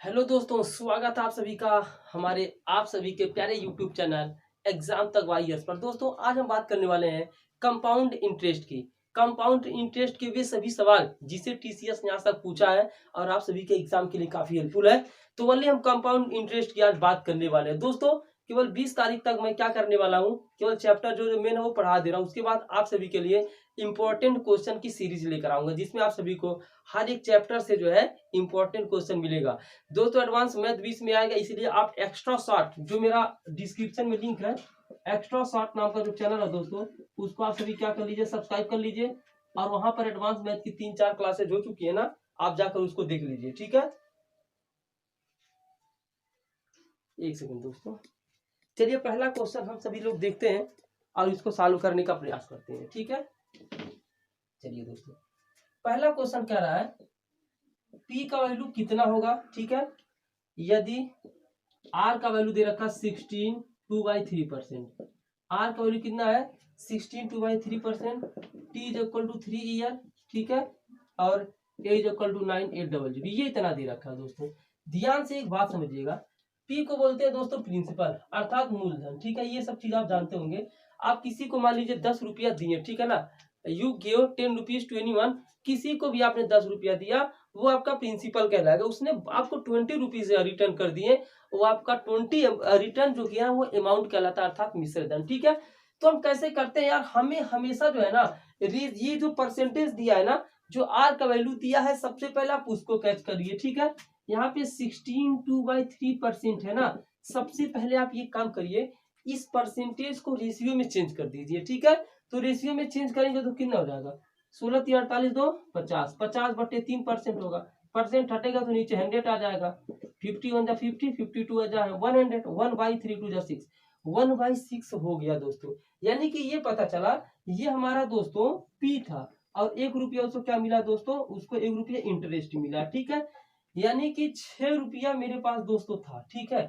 Hello दोस्तों, स्वागत है आप सभी का हमारे आप सभी के प्यारे यूट्यूब चैनल एग्जाम तक वारियर्स पर। दोस्तों, आज हम बात करने वाले हैं कंपाउंड इंटरेस्ट की। कंपाउंड इंटरेस्ट के वे सभी सवाल जिसे टीसीएस ने आज तक पूछा है और आप सभी के एग्जाम के लिए काफी हेल्पफुल है। तो वही हम कंपाउंड इंटरेस्ट की आज बात करने वाले हैं। दोस्तों, केवल 20 तारीख तक मैं क्या करने वाला हूँ, केवल चैप्टर जो मेन है वो पढ़ा दे रहा हूँ। उसके बाद आप सभी के लिए इंपॉर्टेंट क्वेश्चन की सीरीज लेकर आऊंगा, जिसमें आप सभी को हर एक चैप्टर से जो है इंपॉर्टेंट क्वेश्चन मिलेगा। दोस्तों, एडवांस मैथ 20 में आएगा, इसलिए आप एक्स्ट्रा शॉर्ट जो मेरा डिस्क्रिप्शन में लिंक है, एक्स्ट्रा शॉर्ट नाम का जो चैनल है दोस्तों, उसको आप सभी क्या कर लीजिए, सब्सक्राइब कर लीजिए। और वहां पर एडवांस मैथ की 3-4 क्लासेज हो चुकी है ना, आप जाकर उसको देख लीजिए। ठीक है, एक सेकंड दोस्तों। चलिए, पहला क्वेश्चन हम सभी लोग देखते हैं और इसको सॉल्व करने का प्रयास करते हैं। ठीक है, चलिए दोस्तों, पहला क्वेश्चन कह रहा है पी का वैल्यू कितना होगा। ठीक है, यदि आर का वैल्यू दे रखा 16 2/3%। आर का वैल्यू कितना है 16 2/3%। T is equal to 3 year. ठीक है, और ए इज इक्वल टू 9800। ये इतना दे रखा है दोस्तों। ध्यान से एक बात समझिएगा, पी को बोलते हैं दोस्तों प्रिंसिपल अर्थात मूलधन। ठीक है, ये सब चीज आप जानते होंगे। आप किसी को मान लीजिए 10 रुपया दिए, ठीक है ना, you give 10 rupees to anyone. किसी को भी आपने 10 रुपया दिया, वो आपका प्रिंसिपल कहलाएगा। उसने आपको 20 रुपीज रिटर्न कर दिए, वो आपका 20 रिटर्न जो किया वो अमाउंट कहलाता है अर्थात मिश्रधन। ठीक है, तो हम कैसे करते हैं यार, हमें हमेशा जो है ना, ये जो परसेंटेज दिया है ना, जो आर का वैल्यू दिया है, सबसे पहले आप उसको कैच करिए। ठीक है, यहाँ पे 16 2/3% है ना, सबसे पहले आप ये काम करिए, इस परसेंटेज को रेशियो में चेंज कर दीजिए। ठीक है, तो रेशियो में चेंज करेंगे तो कितना हो जाएगा, 16 3 48 2 50, 50/3% होगा। परसेंट हटेगा तो नीचे 100 आ जाएगा। 51 जा 50, 52 जा 100, 1/3 2 जा 6, 1/6 हो गया दोस्तों। यानी कि ये पता चला, ये हमारा दोस्तों पी था, और 1 रुपया उसको क्या मिला दोस्तों, उसको 1 रुपया इंटरेस्ट मिला। ठीक है, यानी कि 6 रुपया मेरे पास दोस्तों था। ठीक है,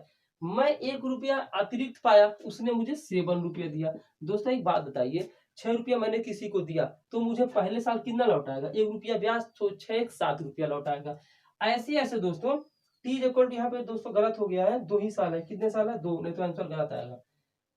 मैं 1 रुपया अतिरिक्त पाया, उसने मुझे 7 रुपया दिया। दोस्तों, एक बात बताइए, 6 रुपया मैंने किसी को दिया तो मुझे पहले साल कितना लौटाएगा, 1 रुपया ब्याज, तो 6 7 रुपया लौटाएगा। ऐसे ऐसे दोस्तों, टी इक्वल टू, यहाँ पे दोस्तों गलत हो गया है, 2 ही साल है। कितने साल है, 2, नहीं तो आंसर गलत आएगा।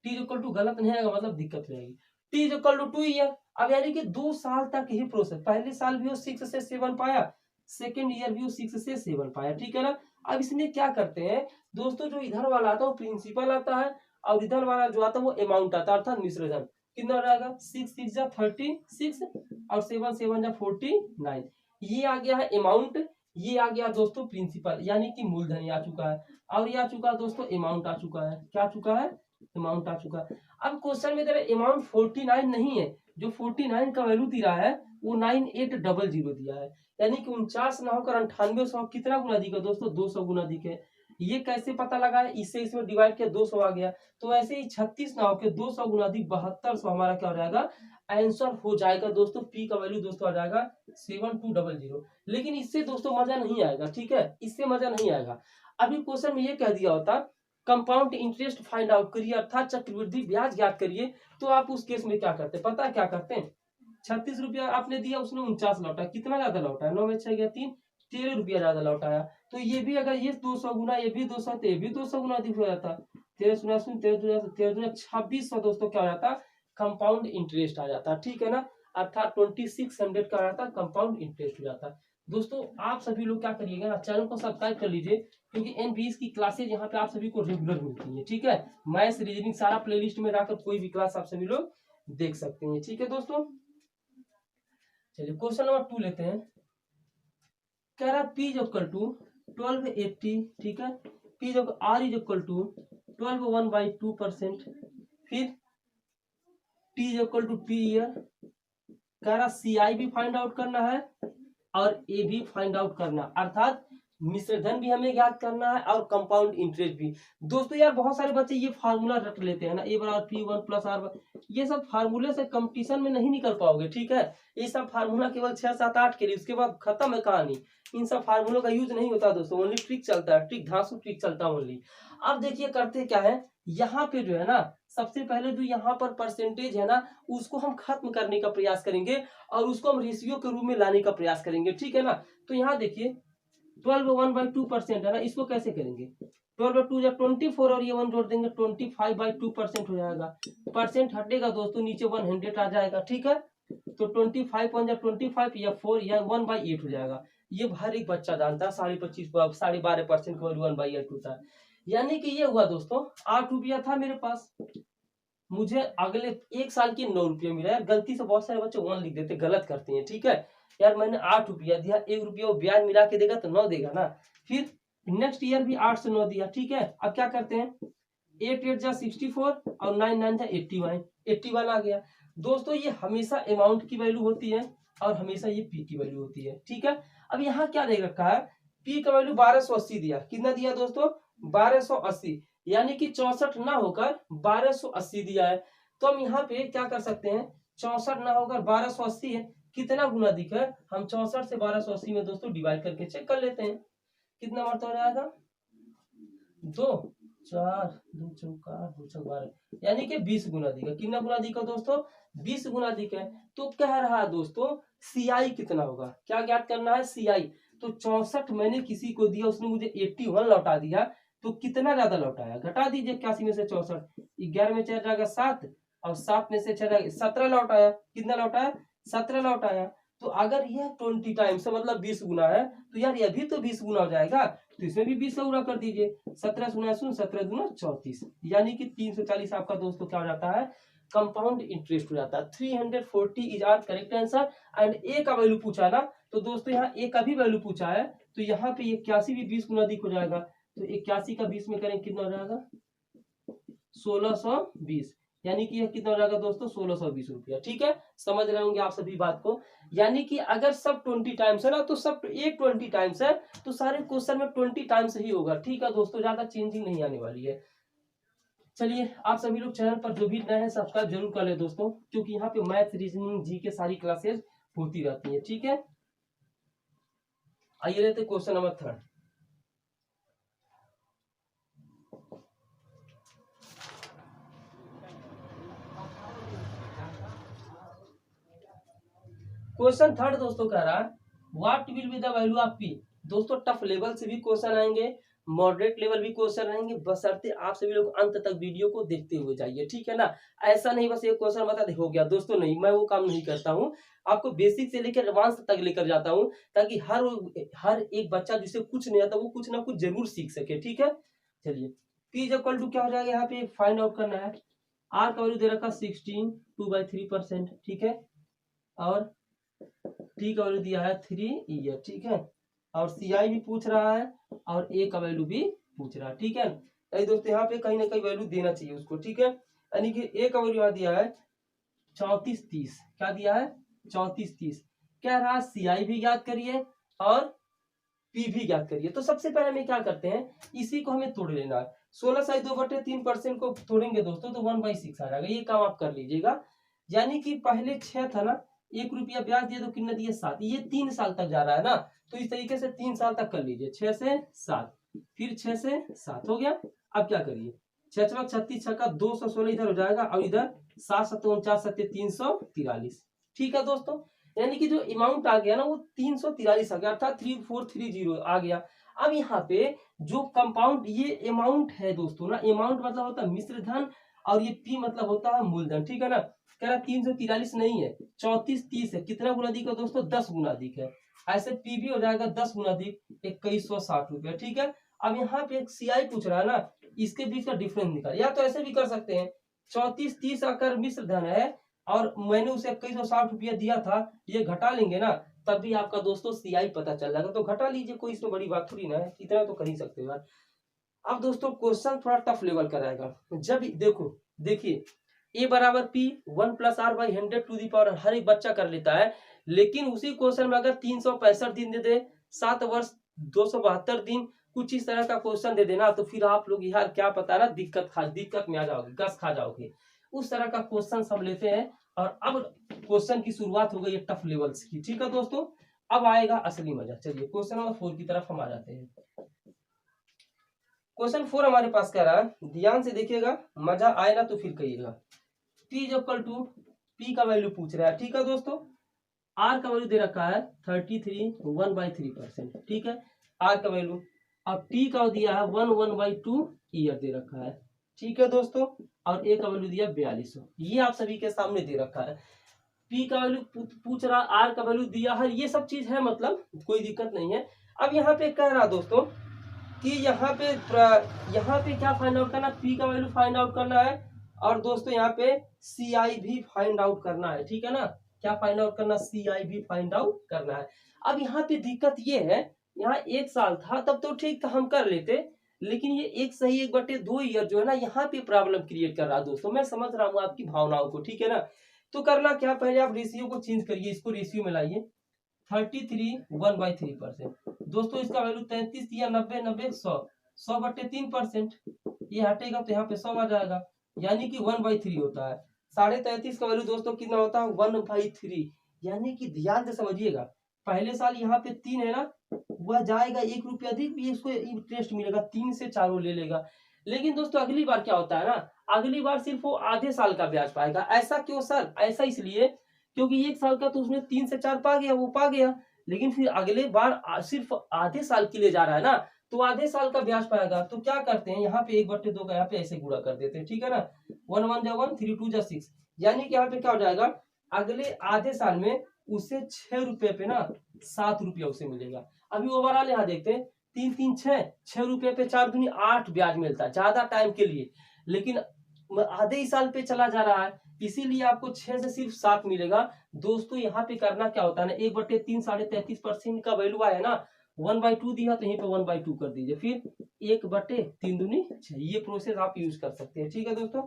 टी इक्वल टू गलत नहीं आएगा, मतलब दिक्कत रहेगी। T equal to 2 year. अब यानी कि 2 साल तक ही प्रोसेस, पहले साल भी वो 6 से 7 पाया, सेकेंड ईयर भी वो 6 से 7 पाया। ठीक है ना, अब इसमें क्या करते हैं दोस्तों, जो इधर वाला आता है वो प्रिंसिपल आता है, और इधर वाला जो आता है वो अमाउंट आता है अर्थात मिश्रधन। कितना हो जाएगा, 6 6 जा 36 और 7 7 जा 49। ये आ गया है अमाउंट, ये आ गया दोस्तों प्रिंसिपल, यानी कि मूलधन ये आ चुका है, और ये आ चुका है दोस्तों अमाउंट आ चुका है। क्या आ चुका है, अमाउंट आ चुका है। अब क्वेश्चन में तेरा अमाउंट 49 नहीं है, जो 49 का वैल्यू दिया है वो 9800 दिया है। यानी कि 49 ना होकर 9800 कितना गुना दिखा दोस्तों, 200 गुना दिखे। ये कैसे पता लगा है, इससे इसमें डिवाइड किया 200 आ गया। तो ऐसे ही 36 ना होकर 200 गुना दी 7200 हमारा क्या हो जाएगा, आंसर हो जाएगा दोस्तों। पी का वैल्यू दोस्तों आ जाएगा 7200। लेकिन इससे दोस्तों मजा नहीं आएगा। ठीक है, इससे मजा नहीं आएगा। अभी क्वेश्चन में ये कह दिया होता कंपाउंड इंटरेस्ट फाइंड आउट करिए अर्थात चक्रवृद्धि ब्याज ज्ञात करिए, तो आप उस केस में क्या करते, पता है क्या करते हैं, 36 रुपया आपने दिया, उसने 49 लौटा, कितना ज्यादा लौटा है, 9 में 6 गया 3, 13 रुपया ज्यादा लौटाया। तो ये भी अगर ये 200 गुना, ये भी 200, तो ये भी 200 गुना अधिक हो जाता। 13 सुना सुन 13 2600 दोस्तों क्या हो जाता, कंपाउंड इंटरेस्ट आ जाता। ठीक है ना, अर्थात 2600 का आ जाता कंपाउंड इंटरेस्ट हो जाता। दोस्तों, आप सभी लोग क्या करिएगा ना, चैनल को सब्सक्राइब कर लीजिए, क्योंकि एनबीएस की क्लासेज यहाँ पे आप सभी को रेगुलर मिलती है। ठीक है, मैथ्स रीजनिंग सारा प्लेलिस्ट में जाकर कोई भी क्लास आप सभी लोग देख सकते हैं। ठीक है दोस्तों, चलिए क्वेश्चन नंबर 2 लेते हैं। कह रहा पी इज इक्वल टू 1280। ठीक है, पी जो आर इज इक्वल टू 12 1/2%। फिर T is equal to T year. कह रहा सी आई भी फाइंड आउट करना है और ए भी फाइंड आउट करना, अर्थात मिश्रधन भी हमें ज्ञात करना है और कंपाउंड इंटरेस्ट भी। दोस्तों यार, बहुत सारे बच्चे ये फार्मूला रट लेते हैं ना, ए बराबर पी 1 प्लस आर। ये सब फार्मूले से कंपटीशन में नहीं निकल पाओगे। ठीक है, ये सब फार्मूला केवल 6 7 8 के लिए, उसके बाद खत्म है कहानी। इन सब फार्मूलों का यूज नहीं होता दोस्तों, ओनली ट्रिक चलता है, ट्रिक धांसू ट्रिक चलता है ओनली। अब देखिए करते क्या है, यहाँ पे जो है ना, सबसे पहले जो यहाँ पर परसेंटेज है ना, उसको हम खत्म करने का प्रयास करेंगे और उसको हम रेशियो के रूप में लाने का प्रयास करेंगे। ठीक है ना, तो यहाँ देखिए 12 1/2% है ना, इसको कैसे करेंगे? 12/2 या 24 और ये 1 जोड़ देंगे 25/2% हो जाएगा। परसेंट हटेगा दोस्तों, नीचे 100 आ जाएगा, ठीक है। तो 25 1 या 25 या 4 या 1/8 हो जाएगा। ये हर एक बच्चा जानता है, 25.5 12.5% का 1/8 होता है। यानी कि ये हुआ दोस्तों 8 रुपया था मेरे पास, मुझे अगले 1 साल की 9 रुपये मिला। यार गलती से बहुत सारे बच्चे 1 लिख देते, गलत करते हैं, ठीक है। यार मैंने 8 रुपया दिया, 1 रुपया वो ब्याज मिला के देगा तो 9 देगा ना। फिर नेक्स्ट ईयर भी 8 से 9 दिया, ठीक है। अब क्या करते हैं, 8 8 जा 64 और 9 9 जा 81 आ गया। दोस्तों ये हमेशा अमाउंट की वैल्यू होती है और हमेशा ये पी की वैल्यू होती है, ठीक है। अब यहाँ क्या दे रखा है, पी का वैल्यू 1280 दिया। कितना दिया दोस्तों? 1280, यानी कि 64 ना होकर 1280 दिया है। तो हम यहाँ पे क्या कर सकते हैं, 64 ना होकर 1280 है, कितना गुना दिख है, हम 64 से 1280 में दोस्तों डिवाइड करके चेक कर लेते हैं। कितना बार तो हो जाएगा, 2 4 2 चौका 2 छक 12, यानी कि 20 गुना दिखा। कितना गुना दिखा दोस्तों? 20 गुना दिखा है। तो कह रहा है दोस्तों सीआई कितना होगा, क्या ज्ञात करना है, सीआई। तो 64 मैंने किसी को दिया, उसने मुझे 81 लौटा दिया, तो कितना ज्यादा लौटाया, घटा दीजिए 81 में से 64, 11 में चल जाएगा 7 और 7 में से चला 17 लौटाया। कितना लौटाया? 17 लौटाया। तो अगर यह 20 टाइम्स मतलब 20 गुना है, तो यार यह भी तो 20 गुना हो जाएगा, तो इसमें भी 20 का गुना कर दीजिए। 17 गुना 17 गुना 34, यानी कि 340 आपका दोस्तों क्या हो जाता है, कंपाउंड इंटरेस्ट हो जाता है। 340 is our correct answer. And A का वैल्यू पूछा ना, तो दोस्तों यहाँ ए का भी वैल्यू पूछा है, तो यहाँ पे 81 भी 20 गुना अधिक हो जाएगा। तो 81 का 20 में करें कितना हो जाएगा, 1620, यानी कि यह कितना हो जाएगा दोस्तों, 1620 रुपया, ठीक है। समझ रहे होंगे आप सभी बात को। यानी कि अगर सब 20 टाइम्स है ना, तो सब एक 20 टाइम्स है, तो सारे क्वेश्चन में 20 टाइम्स ही होगा, ठीक है दोस्तों, ज्यादा चेंजिंग नहीं आने वाली है। चलिए आप सभी लोग चैनल पर जो भी नए हैं सब्सक्राइब जरूर कर ले दोस्तों, क्योंकि यहाँ पे मैथ रीजनिंग जी के सारी क्लासेस होती रहती है, ठीक है। आइए लेते क्वेश्चन नंबर 3। क्वेश्चन 3 दोस्तों कह रहा है what will be the value of P. दोस्तों टफ लेवल से भी क्वेश्चन आएंगे, मॉडरेट लेवल भी क्वेश्चन रहेंगे, बशर्ते आप सभी लोग अंत तक वीडियो को देखते हुए जाइए, ठीक है ना। ऐसा नहीं बस एक क्वेश्चन बता दे हो गया, दोस्तों नहीं, मैं वो काम नहीं करता हूँ। आपको बेसिक से लेकर एडवांस तक लेकर जाता हूँ, ताकि हर एक बच्चा जिसे कुछ नहीं आता वो कुछ ना कुछ जरूर सीख सके, ठीक है। चलिए पी इज इक्वल टू क्या हो जाएगा, यहाँ पे फाइंड आउट करना है। आर का वैल्यू दे रखा 16 2/3%, ठीक है। और टी का वैल्यू दिया है 3 ईयर, ठीक है। और सीआई भी पूछ रहा है और ए का वैल्यू भी पूछ रहा है, ठीक है। तो दोस्तों यहाँ पे कहीं ना कहीं वैल्यू देना चाहिए उसको, ठीक है। यानी कि ए का वैल्यू यहाँ दिया है 3430, क्या दिया है 3430। कह रहा है सीआई भी ज्ञात करिए और पी भी ज्ञात करिए। तो सबसे पहले हमें क्या करते हैं, इसी को हमें तोड़ लेना है। 16/2/3% को तोड़ेंगे दोस्तों तो 1/6 आ जाएगा, ये काम आप कर लीजिएगा। यानी कि पहले 6 था ना, 1 रुपया ब्याज दिए तो कितना दिए 7, ये 3 साल तक जा रहा है ना, तो इस तरीके से 3 साल तक कर लीजिए। 6 से 7 फिर 6 से 7 हो गया। अब क्या करिए, 6 छक 36 छक्का 216 इधर हो जाएगा और इधर 7 7 49 7 343, ठीक है दोस्तों। यानी कि जो अमाउंट आ गया ना वो 343 आ गया, अर्थात 3430 आ गया। अब यहाँ पे जो कंपाउंड ये अमाउंट है दोस्तों ना, अमाउंट मतलब होता है मिश्र धन और ये पी मतलब होता है मूलधन, ठीक है ना। कह रहा 343 नहीं है, 3430 है। कितना गुना अधिक है दोस्तों, 10 गुना अधिक है। ऐसे पी भी हो जाएगा 10 गुना अधिक, 2160 रुपया, ठीक है। अब यहाँ पे एक सीआई पूछ रहा है ना, इसके बीच का डिफरेंस निकाल, या तो ऐसे भी कर सकते हैं, 3430 आकर मिश्र धन है और मैंने उसे 2160 रुपया दिया था, ये घटा लेंगे ना तब भी आपका दोस्तों सीआई पता चल जाएगा। तो घटा लीजिए, कोई इसमें बड़ी बात थोड़ी ना है, इतना तो कर ही सकते हो यार। अब दोस्तों क्वेश्चन थोड़ा टफ लेवल का रहेगा। जब देखो देखिए ए बराबर पी 1 + r/100 हर एक बच्चा कर लेता है, लेकिन उसी क्वेश्चन में अगर 365 दिन दे दे, 7 वर्ष 272 दिन, कुछ इस तरह का क्वेश्चन दे देना, तो फिर आप लोग यार क्या पता ना दिक्कत में आ जाओगे, गस खा जाओगे। उस तरह का क्वेश्चन सब लेते हैं। और अब क्वेश्चन की शुरुआत हो गई है टफ लेवल्स की, ठीक है दोस्तों। अब आएगा असली मजा। चलिए क्वेश्चन नंबर 4 की तरफ हम आ जाते हैं। क्वेश्चन 4 हमारे पास कह रहा है, ध्यान से देखिएगा, मजा आए ना तो फिर कहिएगा। P is equal to, P का वैल्यू पूछ रहा है, ठीक है दोस्तों। आर का वैल्यू दे रखा है 33 1/3%, ठीक है। आर का वैल्यू, और टी का दिया है 1/2 ईयर दे रखा है, ठीक है दोस्तों, और ए का वैल्यू दिया 4200, ये आप सभी के सामने दे रखा है। पी का वैल्यू पूछ रहा, आर का वैल्यू दिया है, ये सब चीज है, मतलब कोई दिक्कत नहीं है। अब यहाँ पे कह रहा दोस्तों कि यहाँ पे क्या फाइंड आउट करना, पी का वैल्यू फाइंड आउट करना है, और दोस्तों यहाँ पे सी आई भी फाइंड आउट करना है, ठीक है ना, क्या फाइंड आउट करना, सी आई भी फाइंड आउट करना है। अब यहाँ पे दिक्कत ये है, यहाँ 1 साल था तब तो ठीक था, हम कर लेते, लेकिन ये 1/2 ईयर जो है ना, यहाँ पे प्रॉब्लम क्रिएट कर रहा है दोस्तों। मैं समझ रहा हूँ आपकी भावनाओं को, ठीक है ना। तो करना क्या, पहले आप रेशियो को चेंज करिए, इसको रेशियो में लाइए, 33 1/3%। दोस्तों इसका वैल्यू 33 दिया, 90 90 100, 100/3%, ये हटेगा तो यहाँ पे 100 आ जाएगा, यानी कि 1/3 होता है। 33.5 का वैल्यू दोस्तों कितना होता है, 1/3, यानी कि ध्यान से समझिएगा, पहले साल यहाँ पे 3 है ना, वह जाएगा 1 रुपया अधिक भी, उसको इंटरेस्ट मिलेगा, 3 से 4 वो ले लेगा। लेकिन दोस्तों अगली बार क्या होता है ना, अगली बार सिर्फ वो आधे साल का ब्याज पाएगा। ऐसा क्यों सर, ऐसा इसलिए क्योंकि 1 साल का तो उसने 3 से 4 पा गया, वो पा गया, लेकिन फिर अगले बार सिर्फ आधे साल के लिए जा रहा है ना, तो आधे साल का ब्याज पाएगा। तो क्या करते हैं, यहाँ पे 1/2 का यहाँ पे ऐसे गुणा कर देते हैं, ठीक है ना, 1 1 जा 1, 3 2 जा 6, यानी कि यहाँ पे क्या हो जाएगा, अगले आधे साल में उसे 6 रुपए पे ना 7 रुपया उसे मिलेगा। अभी ओवरऑल यहाँ देखते हैं, 3 3 6 रुपए पे 4 दूनी 8 ब्याज मिलता है ज्यादा टाइम के लिए, लेकिन आधे ही साल पे चला जा रहा है, इसीलिए आपको 6 से सिर्फ 7 मिलेगा। दोस्तों यहाँ पे करना क्या होता है ना, 1/3 33% का वैल्यू आया ना, 1/2 दिया तो यहीं पे 1/2 कर दीजिए, फिर 1/3 दूनी 6, ये प्रोसेस आप यूज कर सकते हैं, ठीक है दोस्तों।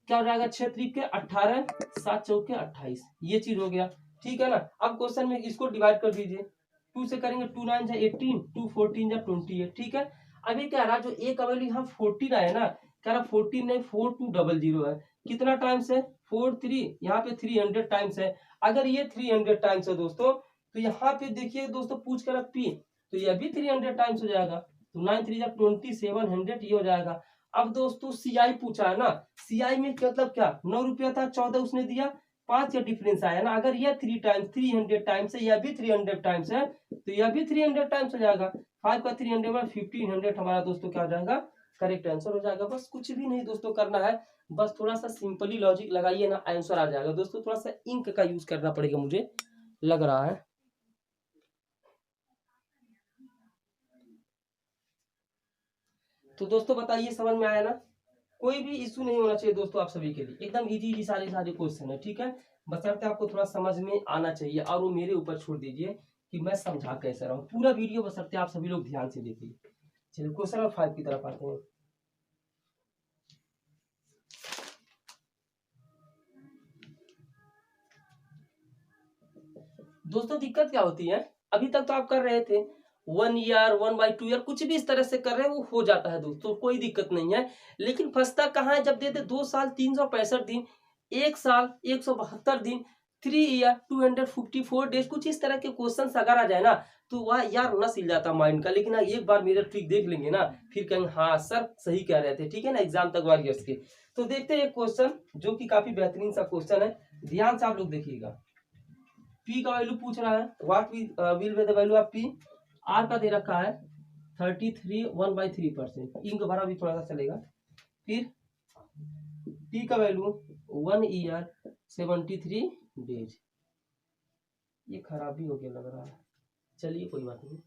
क्या हो जाएगा, 6 3 18, 7 4 28, ये चीज हो गया, ठीक है ना। अब क्वेश्चन में इसको डिवाइड कर दीजिए, 2 से करेंगे, 2 9 जा 18, 2 14 जा 28, ठीक है। अभी क्या रहा, जो ए का वैल्यू यहाँ 14 आया ना, कह रहा 14 नहीं 4200 है, कितना टाइम्स है, 43, यहाँ पे 300 टाइम्स है। अगर ये 300 टाइम्स है दोस्तों, तो यहाँ पे देखिए दोस्तों पूछ कर पी, तो ये भी 300 टाइम्स हो जाएगा, तो 9 3 जा 2700, ये हो जाएगा। अब दोस्तों सीआई पूछा है ना, सीआई में मतलब क्या, 9 रुपया था, 14 उसने दिया, 5 का डिफरेंस आया ना। अगर यह 3 टाइम्स 300 टाइम्स है, यह भी 300 टाइम्स है, तो यह भी 300 टाइम्स हो जाएगा। 5 का 300 में 1500 हमारा दोस्तों क्या हो जाएगा, करेक्ट आंसर हो जाएगा। बस कुछ भी नहीं दोस्तों करना है, बस थोड़ा सा सिंपली लॉजिक लगाइए ना, आंसर आ जाएगा दोस्तों। थोड़ा सा इंक का यूज करना पड़ेगा मुझे लग रहा है। तो दोस्तों बताइए समझ में आया ना, कोई भी इशू नहीं होना चाहिए दोस्तों, आप सभी के लिए एकदम इजी इजी सारे सारे क्वेश्चन है, ठीक है। बशर्ते आपको थोड़ा समझ में आना चाहिए, और वो मेरे ऊपर छोड़ दीजिए कि मैं समझा कैसे रहा हूँ, पूरा वीडियो बशर्ते आप सभी लोग ध्यान से देखिए। चलिए क्वेश्चन नंबर 5 की तरफ आते हैं। दोस्तों दिक्कत क्या होती है, अभी तक तो आप कर रहे थे 1 ईयर 1/2 ईयर, कुछ भी इस तरह से कर रहे हैं, वो हो जाता है दोस्तों, कोई दिक्कत नहीं है। लेकिन फंसता कहाँ है, जब देते 2 साल 365 दिन, 1 साल 172 दिन, 3 ईयर 254 डेज, कुछ इस तरह के क्वेश्चन अगर आ जाए ना, तो वह यार नस हिल जाता माइंड का। लेकिन एक बार मेरा ट्रिक देख लेंगे ना, फिर कहेंगे हाँ सर सही कह रहे थे, ठीक है ना, एग्जाम तक वॉरियर्स के। तो देखते हैं एक क्वेश्चन जो कि काफी बेहतरीन सा क्वेश्चन है, ध्यान से आप लोग देखिएगा। पी का वैल्यू पूछ रहा है, what will be the value of P. R का दे रखा है 33 1/3%, इंक भरा भी थोड़ा सा चलेगा। फिर टी का वैल्यू 1 ईयर 73 डेज, ये खराब भी हो गया लग रहा है, चलिए कोई बात नहीं।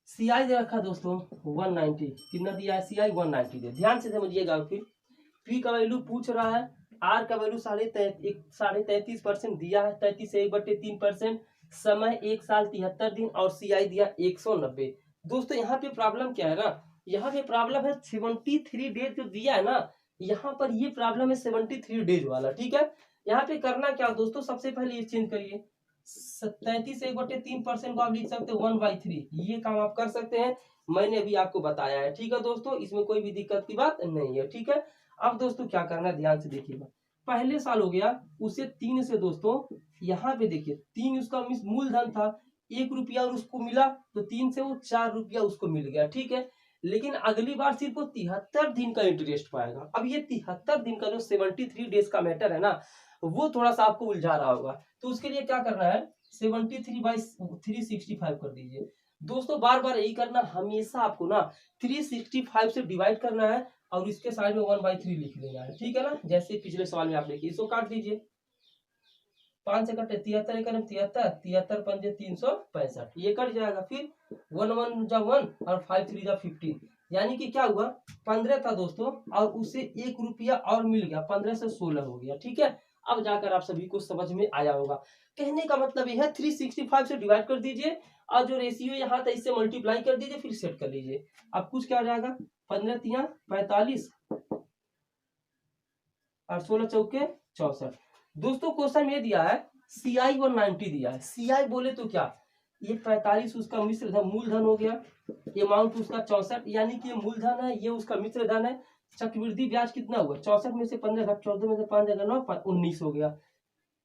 सी आई दे रखा दोस्तों 190, कितना दिया है सी आई 190 दे, ध्यान से समझिएगा। फिर पी का वैल्यू पूछ रहा है, आर का वैल्यू 33.5% दिया है, 33 से 1/3%, समय 1 साल 73 दिन, और सी आई दिया 190। दोस्तों यहाँ पे प्रॉब्लम क्या है ना, यहाँ पे प्रॉब्लम है 73 डेज जो दिया है ना, यहाँ पर ये प्रॉब्लम है 73 डेज वाला, ठीक है। यहाँ पे करना क्या दोस्तों, सबसे पहले ये चेंज करिए, 33 से 1/3% को आप लिख सकते हो 1/3, ये काम आप कर सकते हैं, मैंने अभी आपको बताया है, ठीक है दोस्तों, इसमें कोई भी दिक्कत की बात नहीं है, ठीक है। अब दोस्तों क्या करना है, ध्यान से देखिएगा, पहले साल हो गया उसे 3 से दोस्तों, यहाँ पे देखिए 3 उसका मूलधन था, 1 रुपया और उसको मिला, तो 3 से वो 4 रुपया उसको मिल गया, ठीक है। लेकिन अगली बार सिर्फ वो 73 दिन का इंटरेस्ट पाएगा। अब ये 73 दिन का जो 73 डेज का मैटर है ना, वो थोड़ा सा आपको उलझा रहा होगा। तो उसके लिए क्या करना है, 73/365 कर दीजिए। दोस्तों बार बार यही करना, हमेशा आपको ना 365 से डिवाइड करना है और इसके साइड में 1/3 लिख देना है, ठीक है ना। जैसे पिछले सवाल में आपने किया, इसको काट दीजिए। 5 से कटे 73, 73, 73 पंजे 365, ये कट जाएगा। फिर 1 1 जा 1 और 5 3 जा 15, यानी कि क्या हुआ 15 था दोस्तों, और उसे 1 रुपया और मिल गया, 15 से 16 हो गया, ठीक है। अब जाकर आप सभी को समझ में आया होगा। कहने का मतलब यह है 365 से डिवाइड कर दीजिए और जो रेशियो यहाँ था इससे मल्टीप्लाई कर दीजिए, फिर सेट कर लीजिए। अब कुछ क्या हो जाएगा, 15 तिया 45 और 16 चौके 64। दोस्तों क्वेश्चन ये दिया है CI 190 दिया है। CI बोले तो क्या, ये 45 उसका मिश्र धन मूलधन हो गया, अमाउंट उसका 64, यानी कि ये मूलधन है, ये उसका मिश्र धन है। चक्रवृद्धि ब्याज कितना हुआ, 64 में से 15 घट 14 में से 5 जगह 9 19 हो गया।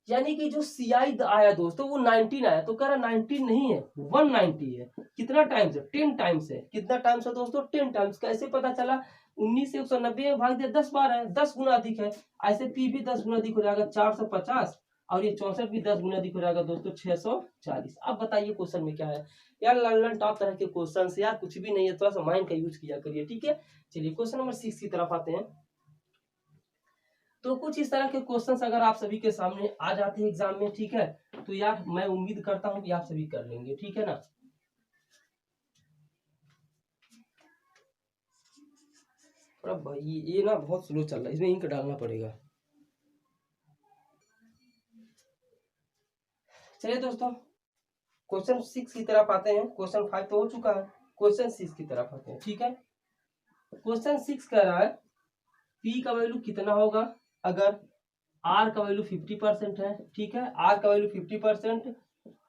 यानी कि जो CI आया दोस्तों वो 19 आया, तो कह रहा 19 नहीं है 190 है। कितना टाइम्स है, 10 टाइम्स है। कितना टाइम्स है दोस्तों, 10 टाइम्स। कैसे पता चला, 19 से 190 में भाग दिया 10 बार है, 10 गुना अधिक है। ऐसे P भी 10 गुना अधिक हो जाएगा 450, और ये 64 भी 10 गुना अधिक हो जाएगा दोस्तों 640। अब बताइए क्वेश्चन में क्या है यार, लर्न टॉप तरह के क्वेश्चन से यार कुछ भी नहीं है, थोड़ा सा माइंड का यूज किया करिए, ठीक है। चलिए क्वेश्चन नंबर 6 की तरफ आते हैं। तो कुछ इस तरह के क्वेश्चंस अगर आप सभी के सामने आ जाते हैं एग्जाम में, ठीक है, तो यार मैं उम्मीद करता हूं कि आप सभी कर लेंगे, ठीक है ना। भाई ये ना बहुत स्लो चल रहा है, इसमें इंक डालना पड़ेगा। चलिए दोस्तों क्वेश्चन 6 की तरफ आते हैं। क्वेश्चन 5 तो हो चुका है, क्वेश्चन 6 की तरफ आते हैं, ठीक है। क्वेश्चन 6 कह रहा है P का वैल्यू कितना होगा अगर R का वैल्यू 50% है, ठीक है। R का वैल्यू 50%,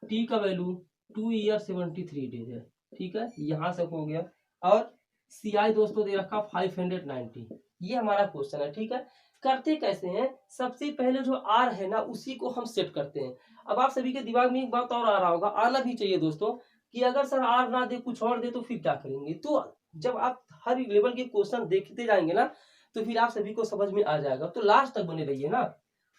T का वैल्यू 2 ईयर 73 डेज है, ठीक है। यहां से हो गया। और CI दोस्तों दे रखा 590। ये हमारा क्वेश्चन है, ठीक है। करते कैसे हैं, सबसे पहले जो R है ना उसी को हम सेट करते हैं। अब आप सभी के दिमाग में एक बात और आ रहा होगा, आना भी चाहिए दोस्तों, कि अगर सर R ना दे कुछ और दे तो फिर क्या करेंगे। तो जब आप हर लेवल के क्वेश्चन देखते जाएंगे ना तो फिर आप सभी को समझ में आ जाएगा, तो लास्ट तक बने रहिए ना।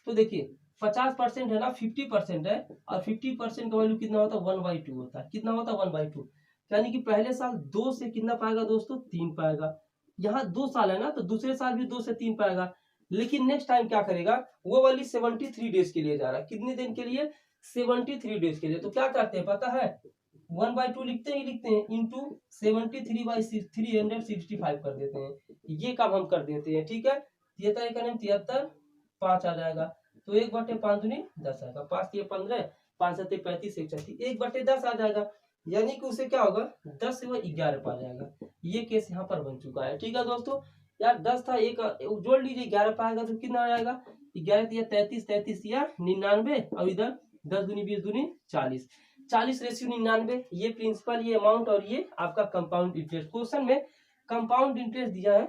तो देखिए 50% है ना, 50% है, और 50% का वैल्यू कितना होता है 1/2 होता है। कितना होता है 1/2, यानी कि पहले साल 2 से कितना पाएगा दोस्तों 3 पाएगा। यहाँ 2 साल है ना, तो दूसरे साल भी 2 से 3 पाएगा। लेकिन नेक्स्ट टाइम क्या करेगा, वो वाली 73 डेज के लिए जा रहा है। कितने दिन के लिए, 73 डेज के लिए। तो क्या करते हैं पता है, 1/2 लिखते हैं इंटू 73/365 कर देते हैं। ये काम हम कर देते हैं, ठीक है। 73 5 आ जाएगा, तो 1/5 दूनी 10 आएगा, 5 ये 15, 5 7 35 1 1/10 आ जाएगा। यानी कि उसे क्या होगा 10 से वो 11 पा जाएगा। ये केस यहाँ पर बन चुका है, ठीक है दोस्तों। यार 10 था, एक जोड़ लीजिए 11 पाएगा तो कितना आ जाएगा 11 33 33 या 99, और इधर 10 दूनी 20 दूनी 40, 40:99। ये प्रिंसिपल, ये अमाउंट, और ये आपका कंपाउंड इंटरेस्ट। क्वेश्चन में कंपाउंड इंटरेस्ट दिया है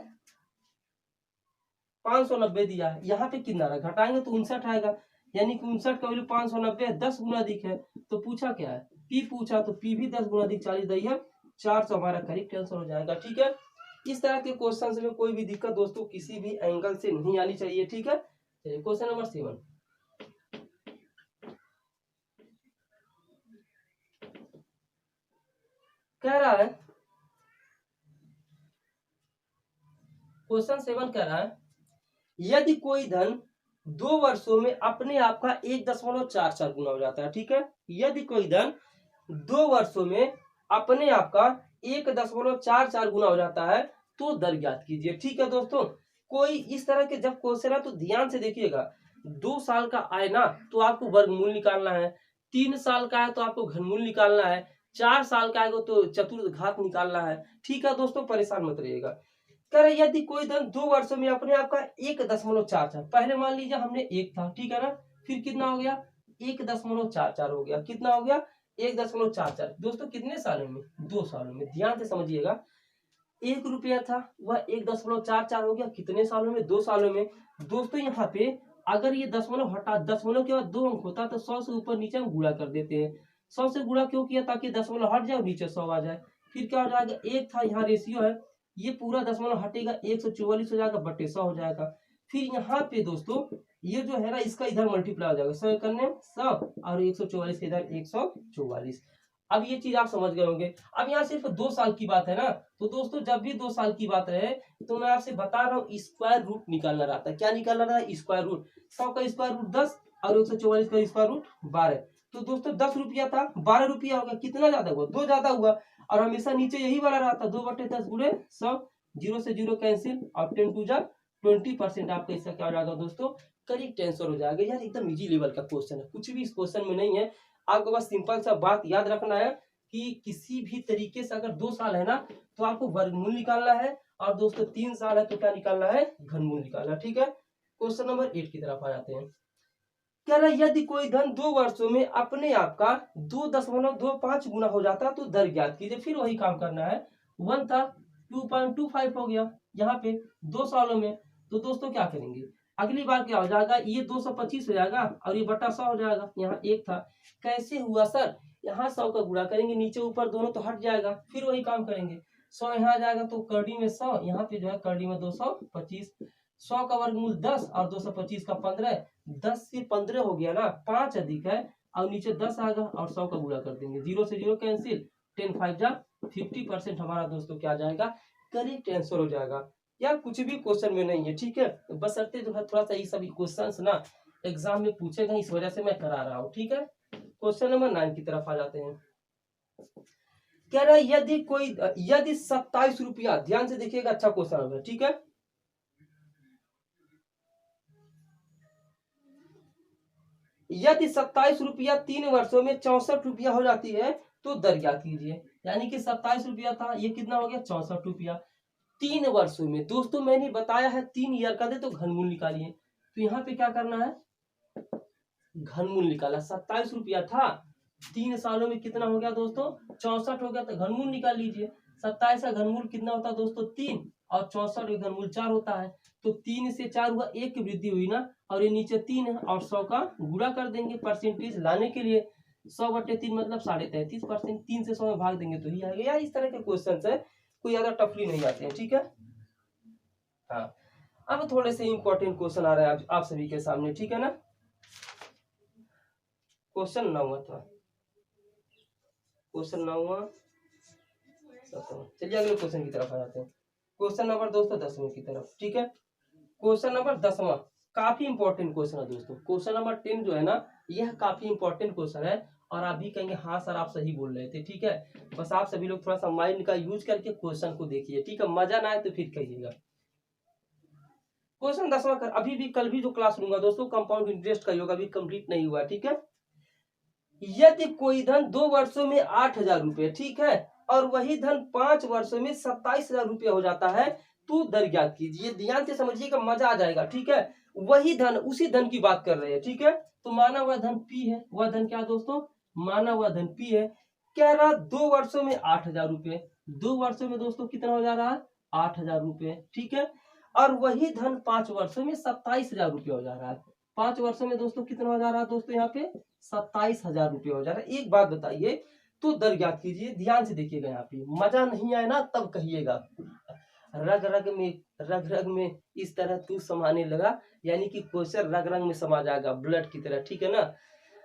590 दिया है, यहाँ पे कितना रहा, घटाएंगे तो 59 आएगा, यानी कि 59 का वैल्यू 590 है, 10 गुना अधिक है। तो पूछा क्या है, P पूछा, तो P भी 10 गुना अधिक 40 दी है, 400 हमारा करेक्ट आंसर हो जाएगा, ठीक है। इस तरह के क्वेश्चन में कोई भी दिक्कत दोस्तों किसी भी एंगल से नहीं आनी चाहिए, ठीक है। चलिए क्वेश्चन नंबर 7 कह रहा है, क्वेश्चन 7 कह रहा है यदि कोई धन 2 वर्षों में अपने आप का 1.44 गुना हो जाता है, ठीक है। यदि कोई धन 2 वर्षों में अपने आप का 1.44 गुना हो जाता है तो दर ज्ञात कीजिए, ठीक है दोस्तों। कोई इस तरह के जब क्वेश्चन है तो ध्यान से देखिएगा। 2 साल का आए ना तो आपको वर्गमूल निकालना है, 3 साल का है तो आपको घनमूल निकालना है, 4 साल का आएगा तो चतुर्घात निकालना है, ठीक है दोस्तों। परेशान मत रहिएगा। कर यदि कोई धन 2 वर्षों में अपने आप का 1.44, पहले मान लीजिए हमने 1 था, ठीक है ना, फिर कितना हो गया 1.44 हो गया, कितना हो गया 1.44। दोस्तों कितने सालों में, 2 सालों में। ध्यान से समझिएगा, 1 रुपया था वह 1.44 हो गया, कितने सालों में, 2 सालों में। दोस्तों यहाँ पे अगर ये दशमलव हटा, दशमलव के बाद 2 अंक होता तो 100 से ऊपर नीचे हम गुणा कर देते हैं। 100 से गुणा क्यों किया, ताकि दशमलव हट जाए और नीचे 100 आ जाए। फिर क्या हो जाएगा, 1 था, यहाँ रेशियो है, ये पूरा दशमलव हटेगा 144 हो जाएगा बटे 100 हो जाएगा। फिर यहाँ पे दोस्तों ये जो है ना इसका इधर मल्टीप्लाई हो जाएगा, 100 करने 100 और 144 के इधर 144। अब ये चीज आप समझ गए होंगे। अब यहाँ सिर्फ 2 साल की बात है ना, तो दोस्तों जब भी 2 साल की बात रहे तो मैं आपसे बता रहा हूँ स्क्वायर रूट निकालना रहता है। क्या निकालना रहा है? Square root. 100 का स्क्वायर रूट 10 और 144 का स्क्वायर रूट 12। तो दोस्तों 10 रुपया था, 12 रुपया हो गया। कितना ज्यादा हुआ? 2 ज्यादा हुआ। और हमेशा नीचे यही वाला रहता, 2/10 गुणे 100, 0 से 0 कैंसिल और 10 टू जा 20% आपका इसका क्या हो जाएगा दोस्तों? करेक्ट आंसर हो जाएगा। यार एकदम इजी लेवल का क्वेश्चन है, कुछ भी इस क्वेश्चन में नहीं है। आपको बस सिंपल सा बात याद रखना है कि किसी भी तरीके से अगर 2 साल है ना तो आपको वर्गमूल निकालना है, और दोस्तों 3 साल है तो क्या निकालना है? घनमूल निकालना। ठीक है, क्वेश्चन नंबर 8 की तरफ आ जाते हैं। कह रहा है यदि कोई धन 2 वर्षों में अपने आप का 2.25 गुना हो जाता तो दर ज्ञात कीजिए। फिर वही काम करना है, 1 था 2.25 हो गया यहाँ पे 2 सालों में। तो दोस्तों क्या करेंगे, अगली बार क्या हो जाएगा? ये 225 हो जाएगा और ये बटा 100 हो जाएगा। यहाँ 1 था, कैसे हुआ सर? यहाँ 100 का गुणा करेंगे, नीचे ऊपर दोनों तो हट जाएगा, फिर वही काम करेंगे। 100 यहाँ आ जाएगा तो करड़ी में 100, यहाँ पे जो है करड़ी में 225। 100 का वर्गमूल 10 और 225 का 15, 10 से 15 हो गया ना, 5 अधिक है और नीचे 10 आएगा और 100 का गुणा कर देंगे, 0 से 0 कैंसिल, 10 5 जा 50% हमारा दोस्तों क्या जाएगा? करेक्ट आंसर हो जाएगा। यार कुछ भी क्वेश्चन में नहीं है, ठीक है, बशर्ते जो है थोड़ा सा ये सभी क्वेश्चंस ना एग्जाम में पूछेगा, इस वजह से मैं करा रहा हूँ। ठीक है, क्वेश्चन नंबर 9 की तरफ आ जाते हैं। कह रहा है यदि 27 रुपया, ध्यान से देखिएगा, अच्छा क्वेश्चन है। ठीक है, यदि 27 रुपया 3 वर्षों में 64 रुपया हो जाती है तो दर ज्ञात कीजिए। यानी कि 27 रुपया था, ये कितना हो गया? 64 रुपया 3 वर्षों में। दोस्तों मैंने बताया है 3 ईयर का दे तो घनमूल निकालिए। तो यहाँ पे क्या करना है? घनमूल निकाला। 27 रुपया था, 3 सालों में कितना हो गया दोस्तों? 64 हो गया। तो घनमूल निकाल लीजिए। 27 का घनमूल कितना होता है दोस्तों? 3, और 64 का घनमूल 4 होता है। तो 3 से 4 हुआ, 1 की वृद्धि हुई ना, और ये नीचे 3 है और 100 का गुणा कर देंगे परसेंटेज लाने के लिए। 100/3 मतलब 33%। 3 से 100 में भाग देंगे तो ही आएगा। यार इस तरह के क्वेश्चन है, कोई ज्यादा टफली नहीं आते हैं। ठीक है, हाँ अब थोड़े से इंपॉर्टेंट क्वेश्चन आ रहे हैं आप सभी के सामने। ठीक है ना, क्वेश्चन 9 था, क्वेश्चन 9 चलिए अगले क्वेश्चन की तरफ आ जाते हैं। क्वेश्चन नंबर दोस्तों 10वें की तरफ। ठीक है, क्वेश्चन नंबर 10वां काफी इंपॉर्टेंट क्वेश्चन है दोस्तों। क्वेश्चन नंबर 10 जो है ना, यह काफी इंपॉर्टेंट क्वेश्चन है, और आप भी कहेंगे हाँ सर आप सही बोल रहे थे। ठीक है, बस आप सभी लोग थोड़ा सा माइंड का यूज करके क्वेश्चन को देखिए। ठीक है, मजा ना आए तो फिर कहिएगा। क्वेश्चन 10वां अभी भी कल भी जो क्लास लूंगा दोस्तों, कंपाउंड इंटरेस्ट का योग अभी कंप्लीट नहीं हुआ। ठीक है, यदि कोई धन 2 वर्षों में 8,000 रुपये, ठीक है, और वही धन 5 वर्षों में 27,000 रुपये हो जाता है तो दर ज्ञात कीजिए। ध्यान से समझिएगा, मजा आ जाएगा। ठीक है, वही धन, उसी धन की बात कर रहे हैं। ठीक है, तो माना हुआ धन पी है, वह धन क्या दोस्तों? माना हुआ धन पी है। कह रहा 2 वर्षों में 8,000 रुपये, 2 वर्षों में दोस्तों कितना हो जा रहा है? 8,000 रुपये। ठीक है, और वही धन 5 वर्षों में 27,000 रुपये हो जा रहा है। 5 वर्षों में दोस्तों कितना हो जा रहा है दोस्तों? यहाँ पे 27,000 रुपये हो जा रहा है। एक बात बताइए, तो दर ज्ञात कीजिए। ध्यान से देखिएगा, यहाँ पे मजा नहीं आए ना तब कहिएगा। रग रग में इस तरह तू समाने लगा, यानी कि क्वेश्चन रग रग में समा जाएगा, ब्लड की तरह। ठीक है ना,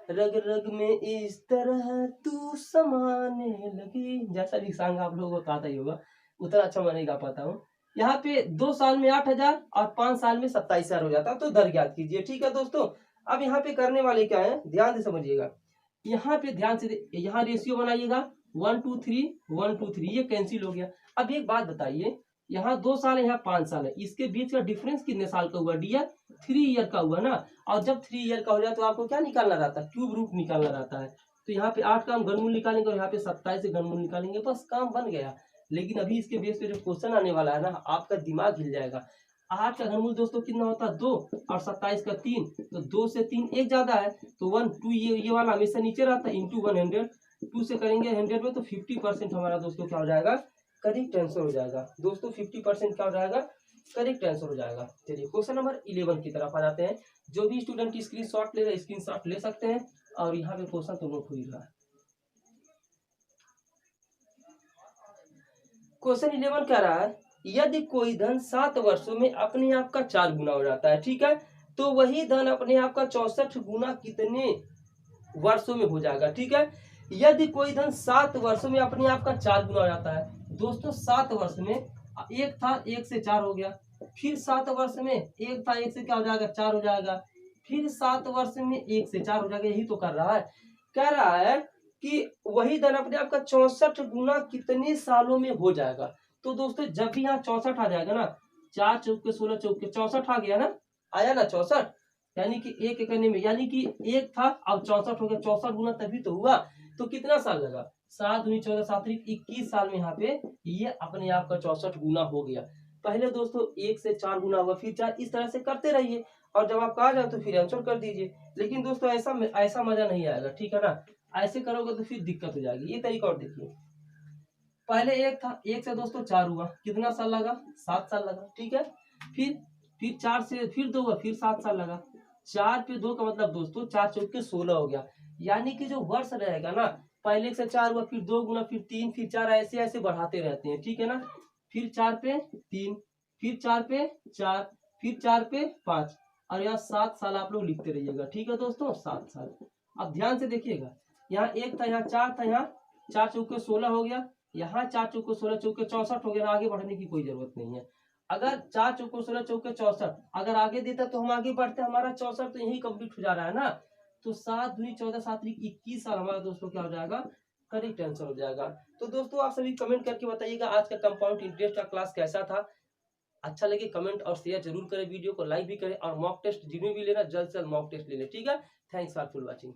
रग रग में इस तरह तू समाने लगी, जैसा भी सॉन्ग आप लोगों को आता ही होगा, उतना अच्छा मैं नहीं गा पाता हूँ। यहाँ पे 2 साल में 8,000 और 5 साल में 27,000 हो जाता है, तो दर ज्ञात कीजिए। ठीक है दोस्तों, अब यहाँ पे करने वाले क्या है, ध्यान से समझिएगा। यहाँ पे ध्यान से, यहाँ रेशियो बनाइएगा 1 2 3 1 2 3, ये कैंसिल हो गया। अब एक बात बताइए, यहाँ 2 साल है, यहाँ 5 साल है, इसके बीच का डिफरेंस कितने साल का हुआ? डियर 3 ईयर का हुआ ना। और जब 3 ईयर का हो जाए तो आपको क्या निकालना रहता है? क्यूब रूट निकालना रहता है। तो यहाँ पे 8 का हम घनमूल निकालेंगे और यहाँ पे 27 से घनमूल निकालेंगे, बस काम बन गया। लेकिन अभी इसके बेस पे जो क्वेश्चन आने वाला है ना, आपका दिमाग हिल जाएगा। 8 का घनमूल दोस्तों कितना होता है? 2, और 27 का 3, तो 2 से 3 एक ज्यादा है, तो 1 2 ये वाला हमेशा नीचे रहता है, इंटू 100, 2 से करेंगे 100 में तो 50% हमारा दोस्तों क्या हो जाएगा? करेक्ट आंसर हो जाएगा दोस्तों। 50% क्या हो जाएगा? करेक्ट आंसर हो जाएगा। चलिए क्वेश्चन नंबर 11 की तरफ आ जाते हैं। जो भी स्टूडेंट स्क्रीनशॉट ले रहे हैं स्क्रीनशॉट ले सकते हैं, और यहाँ पे क्वेश्चन तो नोट हो ही रहा है। क्वेश्चन 11 कह रहा है यदि कोई धन 7 वर्षों में अपने आप का 4 गुना हो जाता है, ठीक है, तो वही धन अपने आप का 64 गुना कितने वर्षों में हो जाएगा। ठीक है, यदि कोई धन 7 वर्षों में अपने आप का 4 गुना हो जाता है दोस्तों। 7 वर्ष में एक था, 1 से 4 हो गया। फिर 7 वर्ष में एक था, 1 से क्या हो जाएगा, 4 हो जाएगा। फिर 7 वर्ष में 1 से 4 हो जाएगा। यही तो कर रहा है, कह रहा है कि वही धन अपने आप का 64 गुना कितने सालों में हो जाएगा। तो दोस्तों जब भी यहाँ 64 आ जाएगा ना, 4 चौके 16 चौके 64 आ गया ना, आया ना 64, यानी कि एक करने में, यानी कि एक था अब 64 हो गया। 64 गुना तभी तो हुआ। तो कितना साल लगा, 7 दूनी 14 7 21 साल में यहाँ पे ये अपने आप का 64 गुना हो गया। पहले दोस्तों 1 से 4 गुना हुआ, फिर 4, इस तरह से करते रहिए और जब आपका आ जाए तो फिर आंसर कर दीजिए। लेकिन दोस्तों ऐसा मजा नहीं आएगा, ठीक है ना। ऐसे करोगे तो फिर दिक्कत हो जाएगी। ये तरीका और देखिए, पहले 1 था, 1 से दोस्तों 4 हुआ, कितना साल लगा, 7 साल लगा। ठीक है, फिर 4 से फिर 2 हुआ, फिर 7 साल लगा। 4 पे 2 का मतलब दोस्तों 4 चौके 16 हो गया। यानी कि जो वर्ष रहेगा ना, पहले 1 से 4 हुआ, फिर 2 गुना, फिर 3, फिर 4, ऐसे ऐसे बढ़ाते रहते हैं। ठीक है ना, फिर 4 पे 3, फिर 4 पे 4, फिर 4 पे 5, और यहाँ 7 साल आप लोग लिखते रहिएगा। ठीक है दोस्तों, 7 साल। अब ध्यान से देखिएगा, यहाँ 1 था, यहाँ 4 था, यहाँ 4 चौके 16 हो गया, यहाँ 4 चौके 16 चौके 64 हो गया ना। आगे बढ़ने की कोई जरूरत नहीं है। अगर 4 चौके 16 चौके 64 अगर आगे देता तो हम आगे बढ़ते, हमारा 64 तो यही कंप्लीट हो जा रहा है ना। तो 7 दूनी 14 7 21 साल हमारा दोस्तों क्या हो जाएगा, करेक्ट आंसर हो जाएगा। तो दोस्तों आप सभी कमेंट करके बताइएगा आज का कंपाउंड इंटरेस्ट का क्लास कैसा था। अच्छा लगे कमेंट और शेयर जरूर करें, वीडियो को लाइक भी करें, और मॉक टेस्ट जिन्हें भी लेना जल्द से जल्द मॉक टेस्ट ले लें। ठीक है, थैंक्स फॉर वॉचिंग।